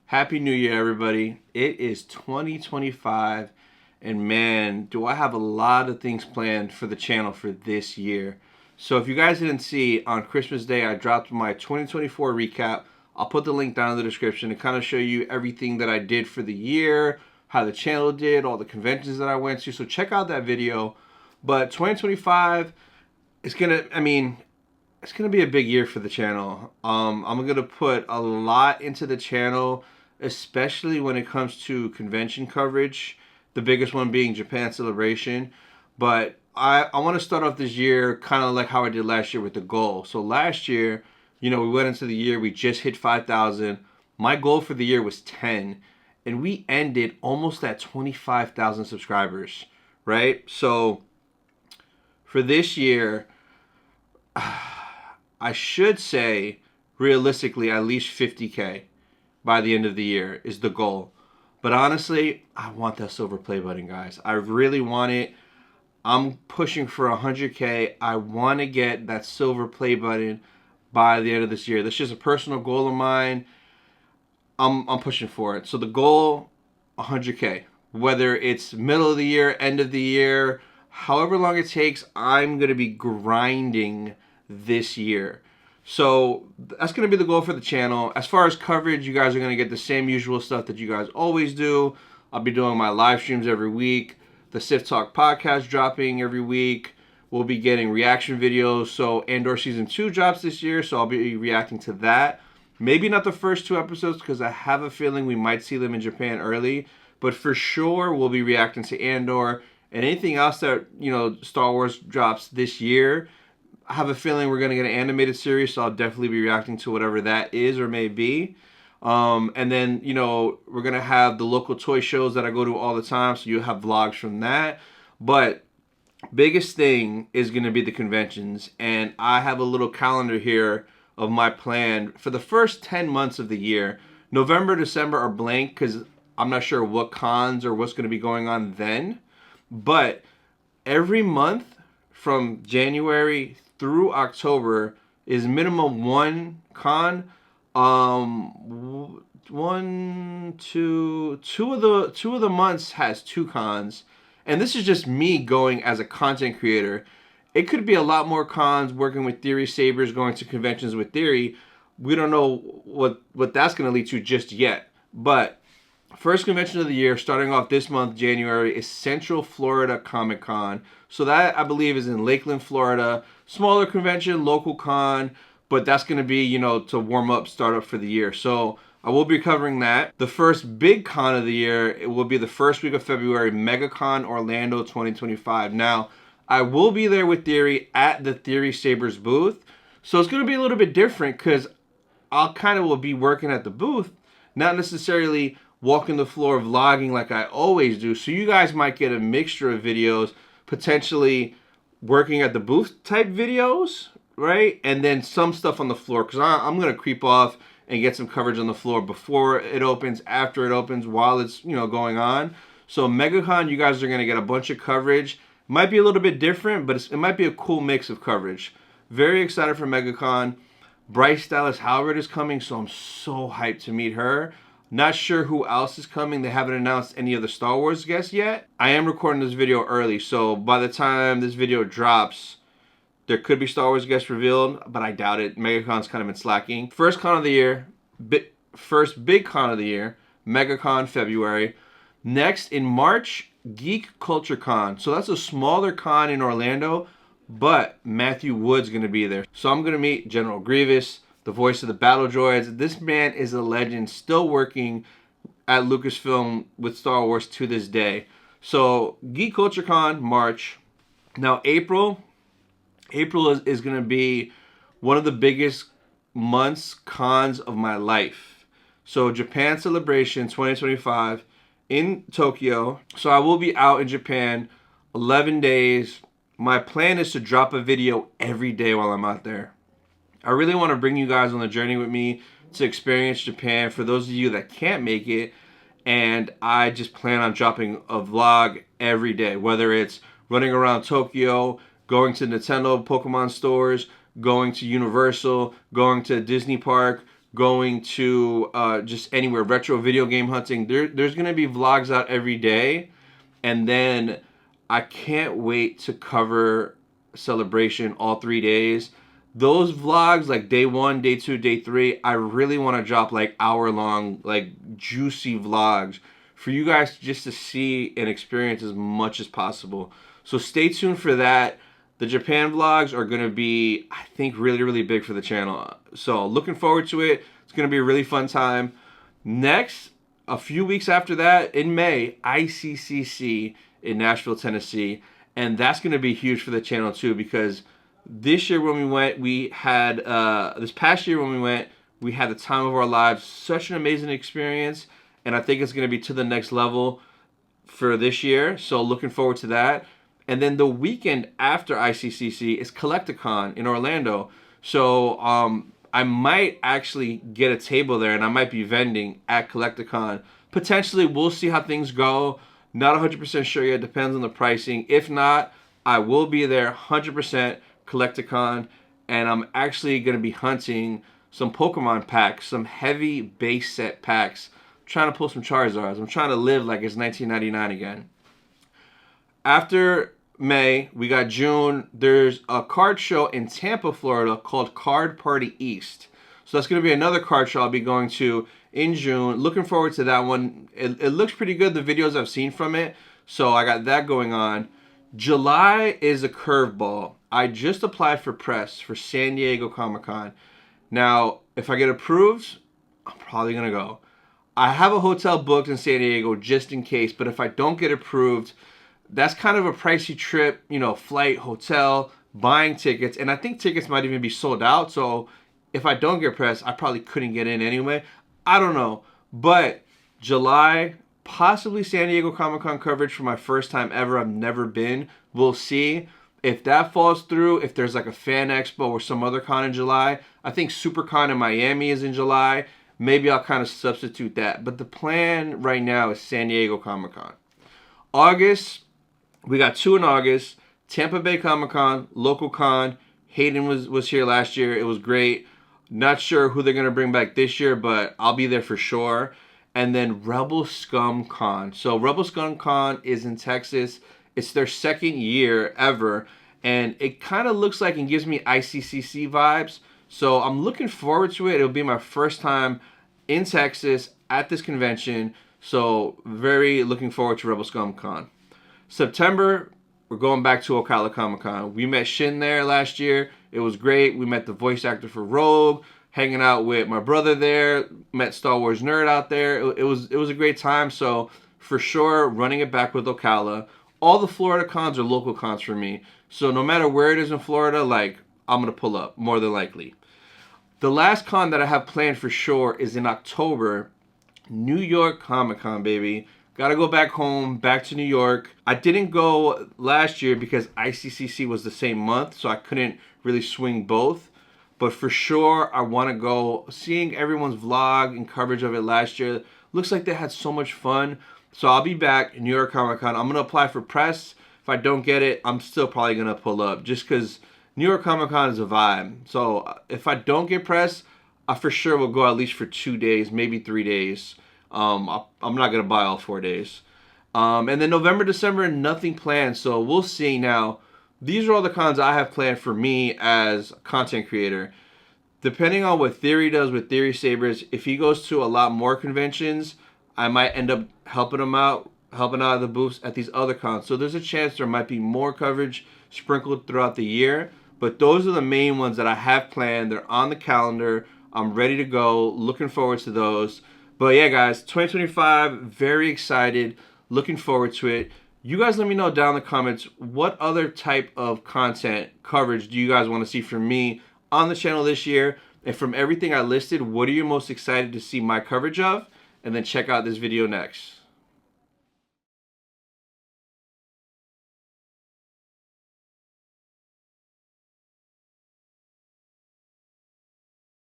Happy New Year, everybody. It is 2025, and man, do I have a lot of things planned for the channel for this year. So if you guys didn't see, on Christmas Day, I dropped my 2024 recap. I'll put the link down in the description to kind of show you everything that I did for the year, how the channel did, all the conventions that I went to. So check out that video. But 2025 is it's gonna be a big year for the channel. I'm gonna put a lot into the channel, especially when it comes to convention coverage. The biggest one being Japan Celebration. But I want to start off this year kind of like how I did last year with the goal. So last year, we went into the year, we just hit 5,000. My goal for the year was 10, and we ended almost at 25,000 subscribers, right? So for this year, I should say, realistically, at least 50K by the end of the year is the goal. But honestly, I want that silver play button, guys. I really want it. I'm pushing for 100K. I want to get that silver play button by the end of this year. That's just a personal goal of mine. I'm pushing for it. So the goal, 100K. Whether it's middle of the year, end of the year, however long it takes, I'm going to be grinding this year. So that's going to be the goal for the channel. As far as coverage, you guys are going to get the same usual stuff that you guys always do. I'll be doing my live streams every week. The Sith Talk podcast dropping every week. We'll be getting reaction videos. So Andor Season 2 drops this year, so I'll be reacting to that. Maybe not the first 2 episodes because I have a feeling we might see them in Japan early. But for sure, we'll be reacting to Andor. And anything else that, Star Wars drops this year, I have a feeling we're going to get an animated series, so I'll definitely be reacting to whatever that is or may be. And then, we're going to have the local toy shows that I go to all the time, so you'll have vlogs from that. But biggest thing is going to be the conventions, and I have a little calendar here of my plan for the first 10 months of the year. November, December are blank because I'm not sure what cons or what's going to be going on then. But every month from January through October is minimum one con. Two of the months has 2 cons, and this is just me going as a content creator. It could be a lot more cons, working with Theory Sabers, going to conventions with Theory. We don't know what that's going to lead to just yet. But first convention of the year, starting off this month, January, is Central Florida Comic Con. So that, I believe, is in Lakeland, Florida. Smaller convention, local con, but that's going to be, to warm up, start up for the year. So I will be covering that. The first big con of the year, it will be the first week of February, MegaCon Orlando 2025. Now, I will be there with Theory at the Theory Sabers booth. So it's going to be a little bit different because I'll kind of will be working at the booth, not necessarily walking the floor vlogging like I always do. So you guys might get a mixture of videos, potentially working at the booth type videos, right? And then some stuff on the floor, because I'm going to creep off and get some coverage on the floor before it opens, after it opens, while it's, going on. So MegaCon, you guys are going to get a bunch of coverage. Might be a little bit different, but it might be a cool mix of coverage. Very excited for MegaCon. Bryce Dallas Howard is coming, so I'm so hyped to meet her. Not sure who else is coming. They haven't announced any of the Star Wars guests yet. I am recording this video early, so by the time this video drops, there could be Star Wars guests revealed, but I doubt it. MegaCon's kind of been slacking. First con of the year, first big con of the year, MegaCon February. Next, in March, Geek Culture Con. So that's a smaller con in Orlando, but Matthew Wood's going to be there. So I'm going to meet General Grievous, the voice of the Battle Droids. This man is a legend, still working at Lucasfilm with Star Wars to this day. So Geek Culture Con, March. Now April is going to be one of the biggest cons of my life. So Japan Celebration 2025 in Tokyo. So I will be out in Japan 11 days. My plan is to drop a video every day while I'm out there. I really want to bring you guys on the journey with me to experience Japan for those of you that can't make it. And I just plan on dropping a vlog every day, whether it's running around Tokyo, going to Nintendo Pokemon stores, going to Universal, going to Disney Park, going to just anywhere, retro video game hunting. There's going to be vlogs out every day. And then I can't wait to cover Celebration all 3 days. Those vlogs, like day 1, day 2, day 3, I really want to drop like hour-long, like juicy vlogs for you guys just to see and experience as much as possible. So stay tuned for that. The Japan vlogs are going to be, I think, really, really big for the channel. So looking forward to it. It's going to be a really fun time. Next, a few weeks after that, in May, ICCC in Nashville, Tennessee. And that's going to be huge for the channel too, because this year when we went, we had, this past year when we went, we had the time of our lives. Such an amazing experience. And I think it's going to be to the next level for this year. So looking forward to that. And then the weekend after ICCC is Collecticon in Orlando. So I might actually get a table there and I might be vending at Collecticon. Potentially, we'll see how things go. Not 100% sure yet. Depends on the pricing. If not, I will be there 100% Collecticon. And I'm actually going to be hunting some Pokemon packs, some heavy base set packs. I'm trying to pull some Charizards. I'm trying to live like it's 1999 again. After May, we got June. There's a card show in Tampa, Florida called Card Party East. So that's going to be another card show I'll be going to in June. Looking forward to that one. It looks pretty good, the videos I've seen from it. So I got that going on. July is a curveball. I just applied for press for San Diego Comic-Con. Now, if I get approved, I'm probably going to go. I have a hotel booked in San Diego just in case, but if I don't get approved, that's kind of a pricey trip, you know, flight, hotel, buying tickets. And I think tickets might even be sold out. So if I don't get pressed, I probably couldn't get in anyway. I don't know. But July, possibly San Diego Comic-Con coverage for my first time ever. I've never been. We'll see. If that falls through, if there's like a fan expo or some other con in July, I think SuperCon in Miami is in July. Maybe I'll kind of substitute that. But the plan right now is San Diego Comic-Con. August, we got 2 in August. Tampa Bay Comic-Con, local con. Hayden was here last year. It was great. Not sure who they're going to bring back this year, but I'll be there for sure. And then Rebel Scum Con. So Rebel Scum Con is in Texas. It's their second year ever. And it kind of looks like and gives me ICCC vibes. So I'm looking forward to it. It'll be my first time in Texas at this convention. So very looking forward to Rebel Scum Con. September, we're going back to Ocala Comic Con. We met Shin there last year. It was great. We met the voice actor for Rogue, hanging out with my brother there. Met Star Wars Nerd out there. It was a great time. So for sure, running it back with Ocala. All the Florida cons are local cons for me. So no matter where it is in Florida, like, I'm going to pull up, more than likely. The last con that I have planned for sure is in October. New York Comic Con, baby. Gotta go back home, back to New York. I didn't go last year because ICCC was the same month, so I couldn't really swing both. But for sure, I want to go. Seeing everyone's vlog and coverage of it last year, looks like they had so much fun. So I'll be back in New York Comic Con. I'm going to apply for press. If I don't get it, I'm still probably going to pull up just because New York Comic Con is a vibe. So if I don't get press, I for sure will go at least for 2 days, maybe 3 days. I'm not going to buy all 4 days. And then November, December, nothing planned. So we'll see now. These are all the cons I have planned for me as a content creator. Depending on what Theory does with Theory Sabers, if he goes to a lot more conventions, I might end up helping out at the booths at these other cons. So there's a chance there might be more coverage sprinkled throughout the year. But those are the main ones that I have planned. They're on the calendar. I'm ready to go. Looking forward to those. But yeah, guys, 2025, very excited. Looking forward to it. You guys let me know down in the comments what other type of content coverage do you guys want to see from me on the channel this year. And from everything I listed, what are you most excited to see my coverage of? And then check out this video next.